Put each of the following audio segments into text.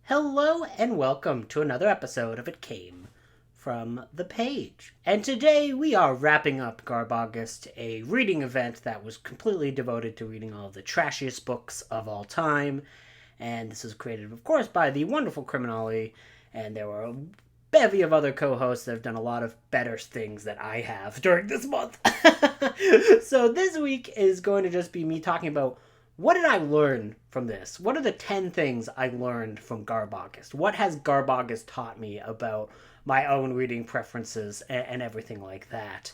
Hello and welcome to another episode of It Came from the Page. And today we are wrapping up GarbAugust, a reading event that was completely devoted to reading all of the trashiest books of all time. And this was created, of course, by the wonderful CriminOLLY, and there were a bevy of other co-hosts that have done a lot of better things that I have during this month. So this week is going to just be me talking about what did I learn from this? What are the 10 things I learned from GarbAugust? What has GarbAugust taught me about my own reading preferences and everything like that?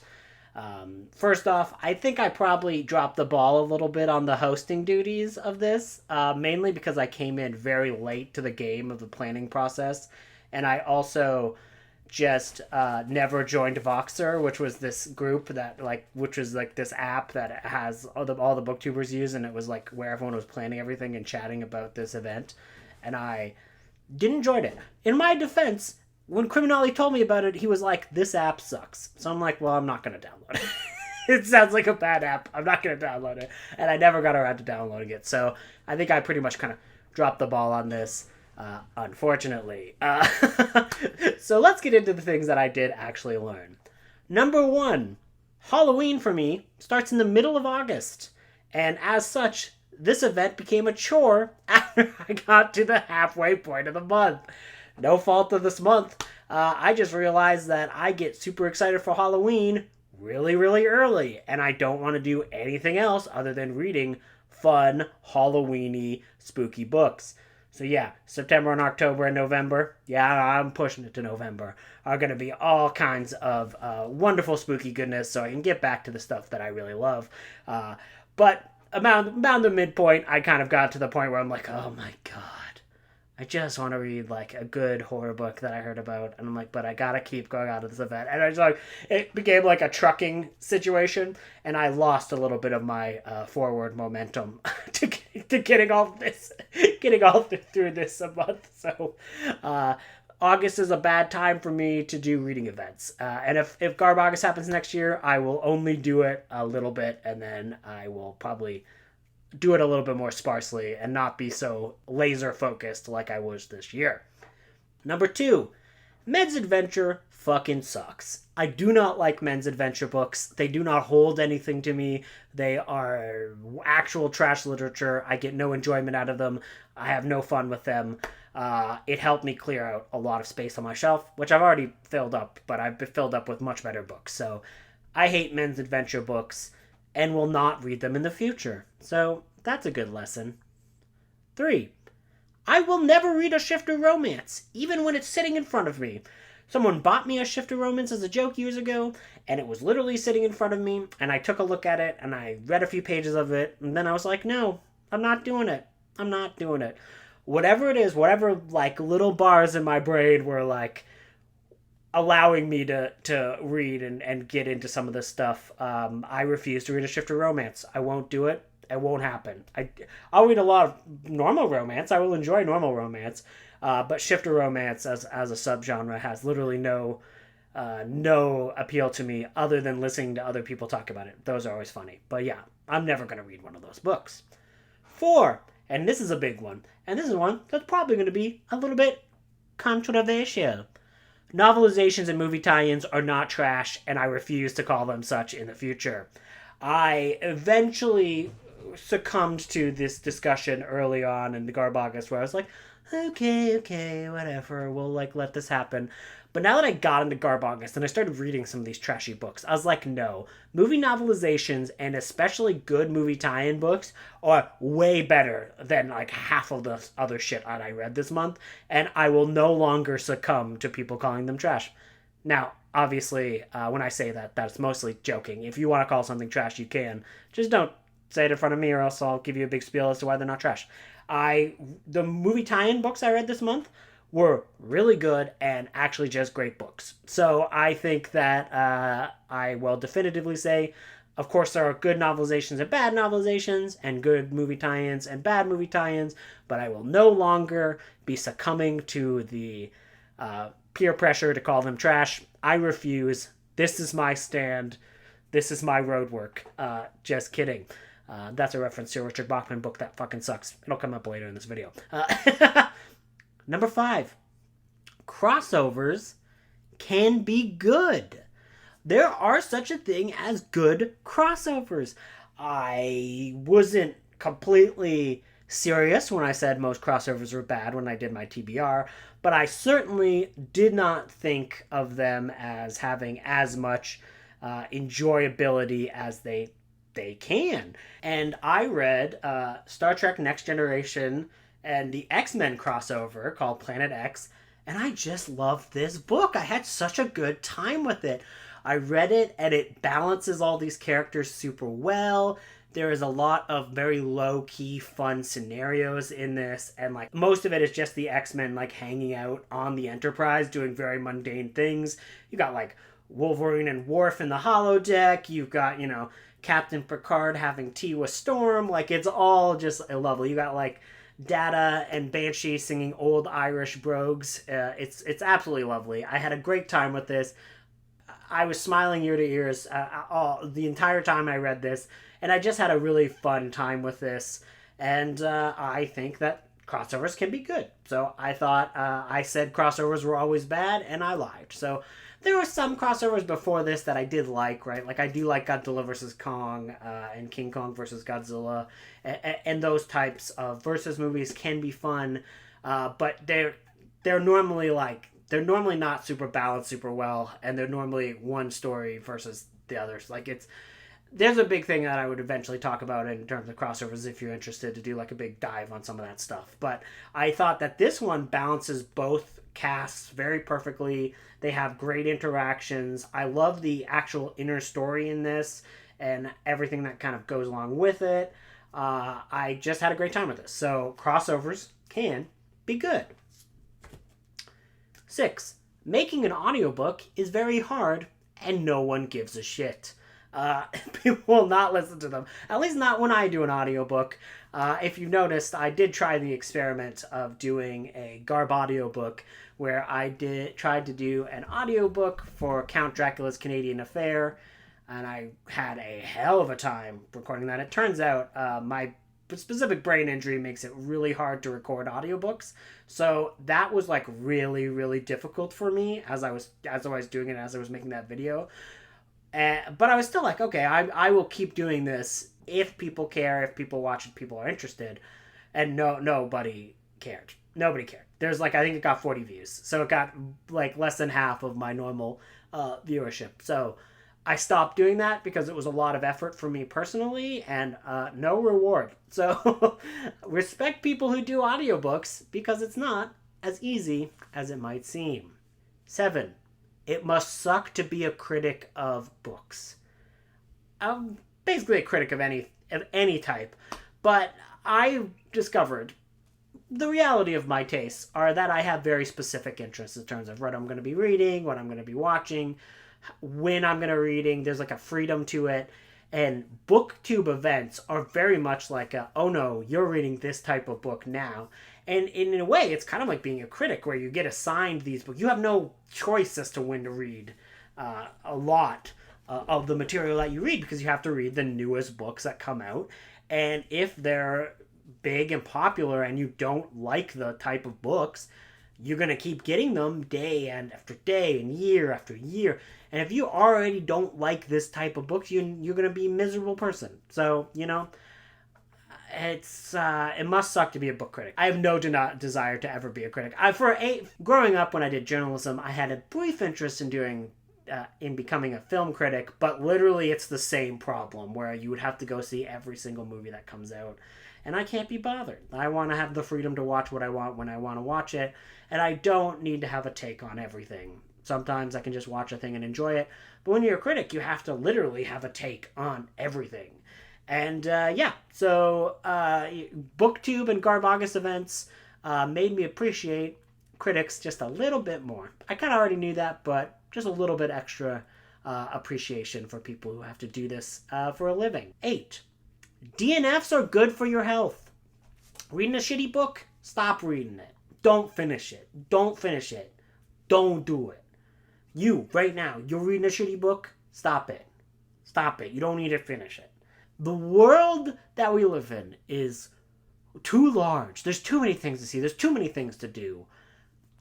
First off, I think I probably dropped the ball a little bit on the hosting duties of this, mainly because I came in very late to the game of the planning process, and I also just never joined Voxer, which was this group that which was this app that has all the booktubers use, and it was where everyone was planning everything and chatting about this event, and I didn't join it. In my defense, when CriminOLLY told me about it, he was like, "This app sucks." So I'm like, "Well, I'm not gonna download it." It sounds like a bad app. I'm not gonna download it, and I never got around to downloading it. So I think I pretty much kind of dropped the ball on this. Unfortunately. So let's get into the things that I did actually learn. Number one, Halloween for me starts in the middle of August. And as such, this event became a chore after I got to the halfway point of the month. No fault of this month. I just realized that I get super excited for Halloween really, really early. And I don't want to do anything else other than reading fun, Halloween-y, spooky books. So yeah, September and October and November, yeah, I'm pushing it to November, are going to be all kinds of wonderful spooky goodness, so I can get back to the stuff that I really love. But around the midpoint, I kind of got to the point where I'm like, oh my god, I just want to read a good horror book that I heard about, and I'm like, but I gotta keep going out of this event, and I just it became like a trucking situation, and I lost a little bit of my forward momentum to getting all through this a month. So August is a bad time for me to do reading events, and if GarbAugust happens next year, I will only do it a little bit, and then I will probably do it a little bit more sparsely and not be so laser focused like I was this year. Number two, men's adventure fucking sucks. I do not like men's adventure books. They do not hold anything to me. They are actual trash literature. I get no enjoyment out of them. I have no fun with them. It helped me clear out a lot of space on my shelf, which I've already filled up, but I've filled up with much better books. So I hate men's adventure books and will not read them in the future. So that's a good lesson. 3. I will never read a shifter romance, even when it's sitting in front of me. Someone bought me a shifter romance as a joke years ago, and it was literally sitting in front of me, and I took a look at it, and I read a few pages of it, and then I was like, no, I'm not doing it. I'm not doing it. Whatever it is, whatever little bars in my brain were allowing me to read and get into some of this stuff, I refuse to read a shifter romance. I won't do it. It won't happen. I'll read a lot of normal romance. I will enjoy normal romance, but shifter romance as a subgenre has literally no appeal to me other than listening to other people talk about it. Those are always funny. But yeah, I'm never going to read one of those books. 4, and this is a big one, and this is one that's probably going to be a little bit controversial. Novelizations and movie tie-ins are not trash, and I refuse to call them such in the future. I eventually succumbed to this discussion early on in the GarbAugust where I was like, okay, whatever, we'll let this happen. But now that I got into GarbAugust and I started reading some of these trashy books, I was like, no, movie novelizations and especially good movie tie-in books are way better than half of the other shit I read this month, and I will no longer succumb to people calling them trash. Now, obviously, when I say that, that's mostly joking. If you want to call something trash, you can. Just don't say it in front of me or else I'll give you a big spiel as to why they're not trash. The movie tie-in books I read this month were really good and actually just great books. So I think that I will definitively say, of course, there are good novelizations and bad novelizations, and good movie tie-ins and bad movie tie-ins, but I will no longer be succumbing to the peer pressure to call them trash. I refuse. This is my stand. This is my road work. Just kidding. That's a reference to a Richard Bachman book that fucking sucks. It'll come up later in this video. Number 5, crossovers can be good. There are such a thing as good crossovers. I wasn't completely serious when I said most crossovers were bad when I did my TBR, but I certainly did not think of them as having as much enjoyability as they can. And I read Star Trek Next Generation and the X-Men crossover called Planet X, and I just loved this book. I had such a good time with it. I read it, and it balances all these characters super well. There is a lot of very low-key fun scenarios in this, and like most of it is just the X-Men like hanging out on the Enterprise doing very mundane things. You got like Wolverine and Worf in the holodeck. You've got, you know, Captain Picard having tea with Storm. Like, it's all just lovely. You got like Data and Banshee singing old Irish brogues. It's absolutely lovely. I had a great time with this. I was smiling ear to ears the entire time I read this, and I just had a really fun time with this. And I think that crossovers can be good. So I thought I said crossovers were always bad, and I lied. So there were some crossovers before this that I did like, right? Like, I do like Godzilla vs. Kong and King Kong vs. Godzilla, and those types of versus movies can be fun, but they're normally not super balanced super well, and they're normally one story versus the others. Like, there's a big thing that I would eventually talk about in terms of crossovers if you're interested to do like a big dive on some of that stuff. But I thought that this one balances both casts very perfectly. They have great interactions. I love the actual inner story in this and everything that kind of goes along with it. I just had a great time with this. So crossovers can be good. 6, making an audiobook is very hard and no one gives a shit. People will not listen to them. At least not when I do an audiobook. If you've noticed, I did try the experiment of doing a Garb audiobook where I tried to do an audiobook for Count Dracula's Canadian Affair, and I had a hell of a time recording that. It turns out my specific brain injury makes it really hard to record audiobooks, so that was like really, really difficult for me as I was doing it, as I was making that video. But I was still like, okay, I will keep doing this if people care, if people watch it, people are interested. And nobody cared. Nobody cared. There's like, I think it got 40 views. So it got like less than half of my normal viewership. So I stopped doing that because it was a lot of effort for me personally and no reward. So respect people who do audiobooks because it's not as easy as it might seem. 7, it must suck to be a critic of books. I'm basically a critic of any type, but I discovered the reality of my tastes are that I have very specific interests in terms of what I'm going to be reading, what I'm going to be watching, when I'm going to reading. There's like a freedom to it, and booktube events are very much like oh no, you're reading this type of book now. And in a way, it's kind of like being a critic where you get assigned these books. You have no choice as to when to read a lot of the material that you read because you have to read the newest books that come out. And if they're big and popular and you don't like the type of books, you're going to keep getting them day after day and year after year. And if you already don't like this type of books, you're going to be a miserable person. So, you know, it must suck to be a book critic. I have no desire to ever be a critic. Growing up when I did journalism, I had a brief interest in becoming a film critic, but literally it's the same problem where you would have to go see every single movie that comes out. And I can't be bothered. I want to have the freedom to watch what I want when I want to watch it, and I don't need to have a take on everything. Sometimes I can just watch a thing and enjoy it, but when you're a critic, you have to literally have a take on everything. And so BookTube and GarbAugust events made me appreciate critics just a little bit more. I kind of already knew that, but just a little bit extra appreciation for people who have to do this for a living. 8, DNFs are good for your health. Reading a shitty book? Stop reading it. Don't finish it. Don't finish it. Don't do it. You, right now, you're reading a shitty book? Stop it. Stop it. You don't need to finish it. The world that we live in is too large. There's too many things to see. There's too many things to do.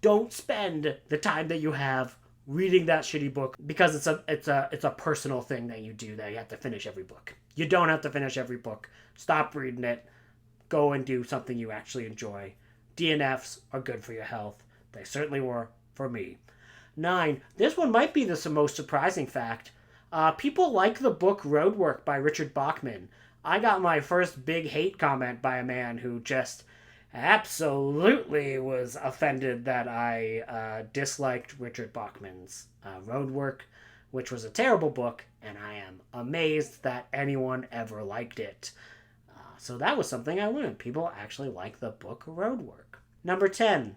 Don't spend the time that you have reading that shitty book because it's a personal thing that you do, that you have to finish every book. You don't have to finish every book. Stop reading it. Go and do something you actually enjoy. DNFs are good for your health. They certainly were for me. 9. This one might be the most surprising fact. People like the book Roadwork by Richard Bachman. I got my first big hate comment by a man who just absolutely was offended that I disliked Richard Bachman's Roadwork, which was a terrible book, and I am amazed that anyone ever liked it. So that was something I learned. People actually like the book Roadwork. Number 10.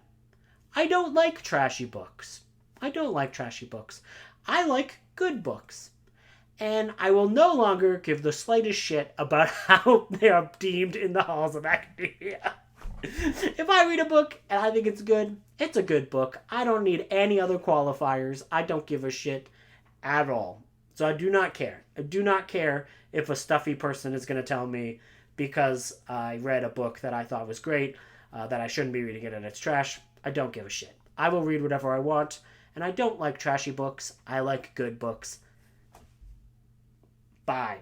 I don't like trashy books. I don't like trashy books. I like good books. And I will no longer give the slightest shit about how they are deemed in the halls of academia. If I read a book and I think it's a good book. I don't need any other qualifiers. I don't give a shit at all. So I do not care. I do not care if a stuffy person is going to tell me because I read a book that I thought was great, that I shouldn't be reading it and it's trash. I don't give a shit. I will read whatever I want, and I don't like trashy books. I like good books. Bye.